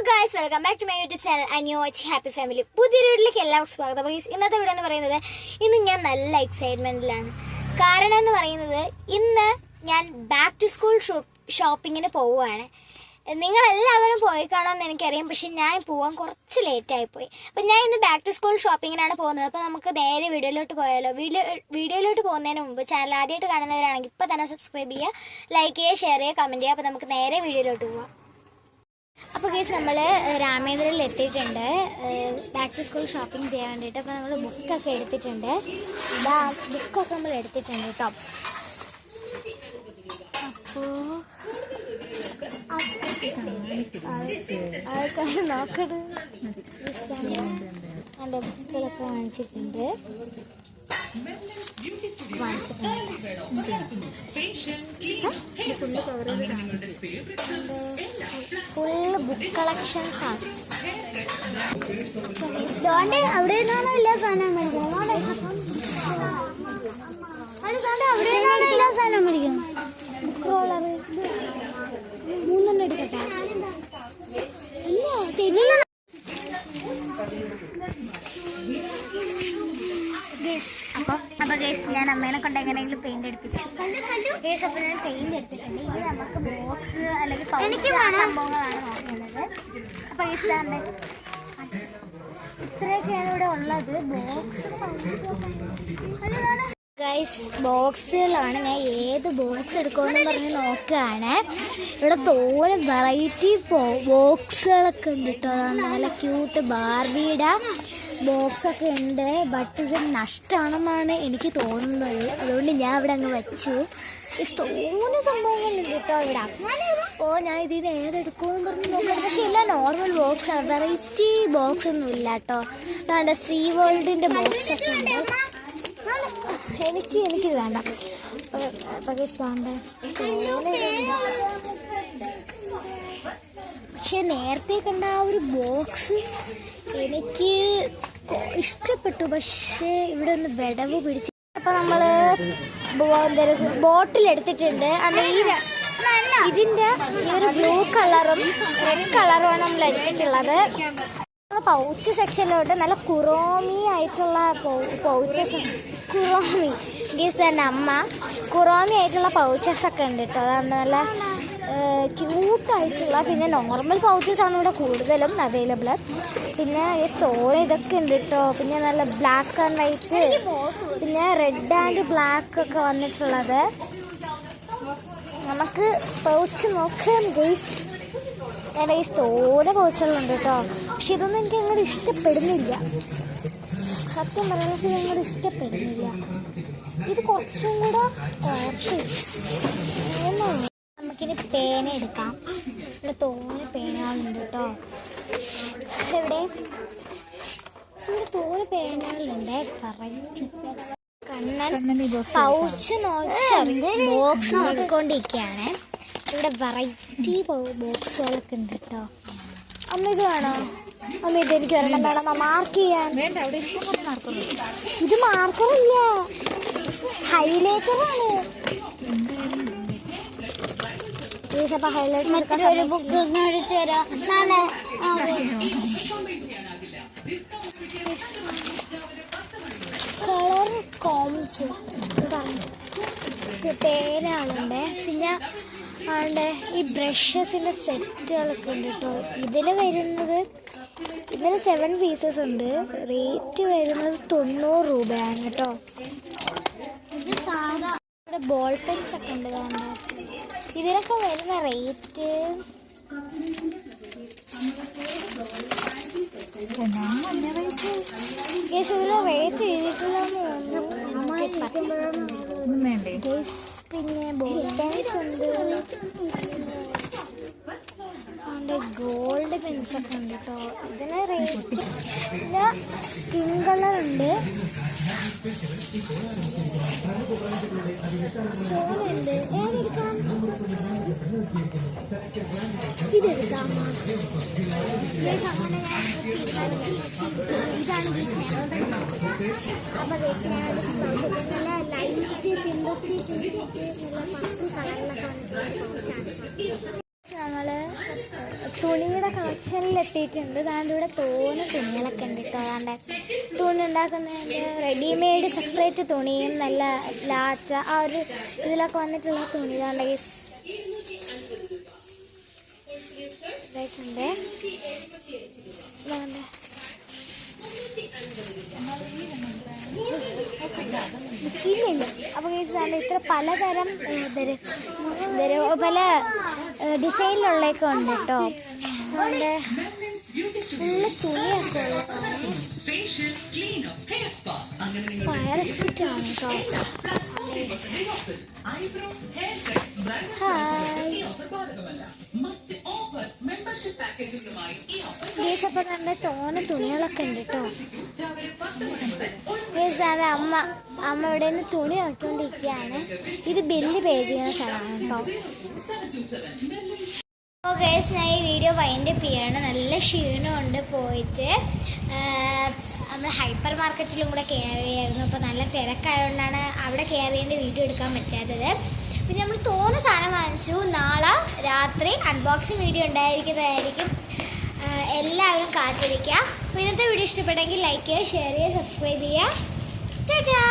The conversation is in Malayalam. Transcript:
guys, welcome back to my YouTube channel and you watch Happy Family. പുതിയൊരു വീഡിയോയിലേക്ക് എല്ലാവർക്കും സ്വാഗതം. അപ്പോൾ ഇന്നത്തെ വീഡിയോ എന്ന് പറയുന്നത് ഇന്ന് ഞാൻ നല്ല എക്സൈറ്റ്മെന്റിലാണ്. കാരണം എന്ന് പറയുന്നത് ഇന്ന് ഞാൻ ബാക്ക് ടു സ്കൂൾ ഷോപ്പിങ്ങിന് പോവുകയാണ്. നിങ്ങളെല്ലാവരും പോയി കാണാമെന്ന് എനിക്കറിയാം, പക്ഷെ ഞാൻ പോകാൻ കുറച്ച് ലേറ്റായിപ്പോയി. അപ്പം ഞാൻ ഇന്ന് ബാക്ക് ടു സ്കൂൾ ഷോപ്പിങ്ങിനാണ് പോകുന്നത്. അപ്പോൾ നമുക്ക് നേരെ വീഡിയോയിലോട്ട് പോയാലോ. വീഡിയോയിലോട്ട് പോകുന്നതിന് മുമ്പ് ചാനൽ ആദ്യമായിട്ട് കാണുന്നവരാണെങ്കിൽ ഇപ്പോൾ തന്നെ സബ്സ്ക്രൈബ് ചെയ്യുക, ലൈക്ക് ചെയ്യുക, ഷെയർ ചെയ്യുക, കമൻറ്റ് ചെയ്യുക. അപ്പോൾ നമുക്ക് നേരെ വീഡിയോയിലോട്ട് പോവാം. അപ്പോൾ കേസ് നമ്മൾ രാമേന്ദ്രയിൽ എത്തിയിട്ടുണ്ട് ബാക്ക് ടു സ്കൂൾ ഷോപ്പിംഗ് ചെയ്യാൻ വേണ്ടിയിട്ട്. അപ്പോൾ നമ്മൾ ബുക്കൊക്കെ എടുത്തിട്ടുണ്ട്. ബുക്കൊക്കെ നമ്മൾ എടുത്തിട്ടുണ്ട് കേട്ടോ. അപ്പോൾ ആൾക്കാർ നോക്കട്ടെ, എൻ്റെ ബുക്കുകളൊക്കെ വാങ്ങിച്ചിട്ടുണ്ട്. ഫുള്ള് ബുക്ക് കളക്ഷൻസ് ആണ്. അവിടെ നിന്നാണോ എല്ലാ സാധനം മേടിക്കുന്നത്? അവിടെ നിന്നാണോ എല്ലാ സാധനം മേടിക്കുന്നത്? ബുക്ക് റോളർ മൂന്നെണ്ണം എടുക്കട്ടെ? ഇല്ല, തെരിയ. അപ്പോൾ ഗേസ് ഞാൻ അമ്മേനെ കൊണ്ട് എങ്ങനെയെങ്കിലും പെയിന്റ് എടുപ്പിച്ചു. ഗേസ് അപ്പോൾ ഞാൻ പെയിന്റ് എടുത്തിട്ടുണ്ട്. ഇത് നമുക്ക് ബോക്സ് അല്ലെങ്കിൽ സംഭവങ്ങളാണ് നോക്കുന്നത്. അപ്പോൾ ഗേസ് തന്നെ ഇത്രയൊക്കെയാണ് ഇവിടെ ഉള്ളത്. ഗൈസ് ബോക്സുകളാണ്. ഞാൻ ഏത് ബോക്സ് എടുക്കുമെന്ന് പറഞ്ഞ് നോക്കുകയാണ്. ഇവിടെ തോനെ വെറൈറ്റി ബോക്സുകളൊക്കെ ഉണ്ട് കേട്ടോ. നല്ല ക്യൂട്ട് ബാർബിയുടെ ബോക്സൊക്കെ ഉണ്ട്. ബട്ട് ഇത് നഷ്ടമാണെന്നാണ് എനിക്ക് തോന്നുന്നത്. അതുകൊണ്ട് ഞാൻ ഇവിടെ അങ്ങ് വെച്ചു. തോനെ സംഭവങ്ങളുണ്ട് കേട്ടോ ഇവിടെ. അപ്പോൾ ഞാൻ ഇതിന് ഏതെടുക്കുമെന്ന് പറഞ്ഞ് നോക്കാം. പക്ഷെ എല്ലാം നോർമൽ ബോക്സാണ്, വെറൈറ്റി ബോക്സ് ഒന്നും ഇല്ല കേട്ടോ. അതാണ്ട് സീ വേൾഡിൻ്റെ ബോക്സൊക്കെ ഉണ്ട്. എനിക്കിത് വേണ്ട. പക്ഷെ നേരത്തെ കണ്ട ആ ഒരു ബോക്സ് എനിക്ക് ഇഷ്ടപ്പെട്ടു. പക്ഷേ ഇവിടെ ഒന്ന് വിടവ് പിടിച്ച്. അപ്പോൾ നമ്മൾ ബോട്ടിൽ എടുത്തിട്ടുണ്ട്. ഇതിൻ്റെ ഈ ഒരു ബ്ലൂ കളറും റെഡ് കളറുമാണ് നമ്മൾ എടുത്തിട്ടുള്ളത്. പൗച്ച് സെക്ഷനിലോട്ട് നല്ല കുറോമി ആയിട്ടുള്ള പൗച്ചസ്, കുറോമി ഗീസ് തന്നെ അമ്മ കുറോമി ആയിട്ടുള്ള പൗച്ചസ് ഒക്കെ ഉണ്ട് കേട്ടോ. അതാണ് നല്ല ക്യൂട്ടായിട്ടുള്ള. പിന്നെ നോർമൽ പൗച്ചസ് ആണ് ഇവിടെ കൂടുതലും അവൈലബിൾ. പിന്നെ ഈ സ്റ്റോർ ഇതൊക്കെ ഉണ്ട് കേട്ടോ. പിന്നെ നല്ല ബ്ലാക്ക് ആൻഡ് വൈറ്റ്, പിന്നെ റെഡ് ആൻഡ് ബ്ലാക്ക് ഒക്കെ വന്നിട്ടുള്ളത്. നമുക്ക് പൗച്ച് നോക്കാം ഗൈസ്. എൻ്റെ ഈ സ്റ്റോറിൻ്റെ പൗച്ചുകളുണ്ട് കേട്ടോ. പക്ഷെ ഇതൊന്നും എനിക്ക് അങ്ങോട്ട് ഇഷ്ടപ്പെടുന്നില്ല. സത്യം പറയുന്നത് ഇത് അങ്ങോട്ട് ഇഷ്ടപ്പെടുന്നില്ല. ഇത് കുറച്ചും കൂടെ നമുക്കിനി പേന എടുക്കാം. ഇവിടെ തോനെ പേനകളുണ്ട് കേട്ടോ. ഇവിടെ തോനെ പേനകളുണ്ട്. കണ്ണൻ പൗച്ച് നോക്കി ബോക്സ് നോക്കിക്കൊണ്ടിരിക്കുകയാണ്. ഇവിടെ വെറൈറ്റി ബോക്സുകളൊക്കെ ഉണ്ട് കേട്ടോ. അമ്മ ഇത് വേണോ? അമ്മ ഇത് എനിക്ക് ഒരെണ്ണം വേണം മാർക്ക് ചെയ്യാൻ. ഇത് മാർക്കറില്ല, ഹൈലൈറ്ററാണ്. അപ്പോൾ ഹൈലൈറ്റർ ബുക്ക് മേടിച്ചു തരാം. കളർ കോംസ് പേരാളുണ്ട്. പിന്നെ ആണ്ട് ഈ ബ്രഷസിൻ്റെ സെറ്റുകളൊക്കെ ഉണ്ട് കേട്ടോ. ഇതിൽ വരുന്നത് 7 പീസസ് ഉണ്ട്. റേറ്റ് വരുന്നത് 90 രൂപയാണ് കേട്ടോ. ഇത് സാധാ ഇവിടെ ബോൾ പെൻസ് ഒക്കെ ഉണ്ട്. കാണാൻ ഇതിനൊക്കെ വരുന്ന റേറ്റ് ഇതിലെ റേറ്റ് എഴുതിയിട്ടില്ലെന്ന് തോന്നുന്നു. പിന്നെ ബോൾ പെൻസ് ഉണ്ട്, ഗോൾഡ് പെൻസൊക്കെ ഉണ്ട് കേട്ടോ. ഇതിന് റേറ്റ് പിന്നെ സ്കിൻ കളർ ഉണ്ട്. ഉണ്ട് ഏതെടുക്കാം? ഇതെടുക്കാം. ഇതാണ്. അപ്പോൾ നല്ല ലൈറ്റ് പിന്തസ്റ്റി പർപ്പിൾ കളറിലൊക്കെ വന്നിട്ടുള്ള പൗച്ചാണ്. നമ്മൾ തുണിയുടെ കളക്ഷനിൽ എത്തിയിട്ടുണ്ട്. അതാണ്ട് ഇവിടെ തോന്നുന്ന തുണികളൊക്കെ ഉണ്ട് കേട്ടോ. അതാണ്ട് തുണി ഉണ്ടാക്കുന്നതിൻ്റെ റെഡിമെയ്ഡ് സെപ്പറേറ്റ് തുണിയും നല്ല ലാച്ച ആ ഒരു ഇതിലൊക്കെ വന്നിട്ടുള്ള തുണി ഇതാണ്ട് ഇതായിട്ടുണ്ട്. ഇതാണ്ട് ഇല്ല. അപ്പോൾ ഇത്ര പലതരം പല ഡിസൈനിലുള്ളതൊക്കെ ഉണ്ട് കേട്ടോ. അതുകൊണ്ട് നല്ല തുണിയൊക്കെ ഉള്ളതാണ്. ഫയർ എക്സിറ്റ് ആണ് കേട്ടോ. അപ്പോൾ നല്ല തോന്ന തുണികളൊക്കെ ഉണ്ട് കേട്ടോ. അമ്മ ഇവിടെ നിന്ന് തുണി നോക്കിക്കൊണ്ടിരിക്കുകയാണ്. ഇത് ബില്ല് പേ ചെയ്യുന്ന സ്ഥലമാണ് കേട്ടോ. ഗൈസ്, ഞാൻ ഈ വീഡിയോ വൈൻഡപ്പ് ചെയ്യാണ്. നല്ല ക്ഷീണമുണ്ട് പോയിട്ട്. നമ്മൾ ഹൈപ്പർ മാർക്കറ്റിലും കൂടെ കയറിയായിരുന്നു. അപ്പോൾ നല്ല തിരക്കായതുകൊണ്ടാണ് അവിടെ കയറിയതിൻ്റെ വീഡിയോ എടുക്കാൻ പറ്റാത്തത്. പിന്നെ നമ്മൾ തോന്നുന്ന സാധനം വാങ്ങിച്ചു. നാളെ രാത്രി അൺബോക്സിങ് വീഡിയോ ഉണ്ടായിരിക്കുന്നതായിരിക്കും. എല്ലാവരും കാത്തിരിക്കുക. അപ്പോൾ ഇന്നത്തെ വീഡിയോ ഇഷ്ടപ്പെട്ടെങ്കിൽ ലൈക്ക് ചെയ്യുക, ഷെയർ ചെയ്യുക, സബ്സ്ക്രൈബ് ചെയ്യുക. ടാറ്റാ.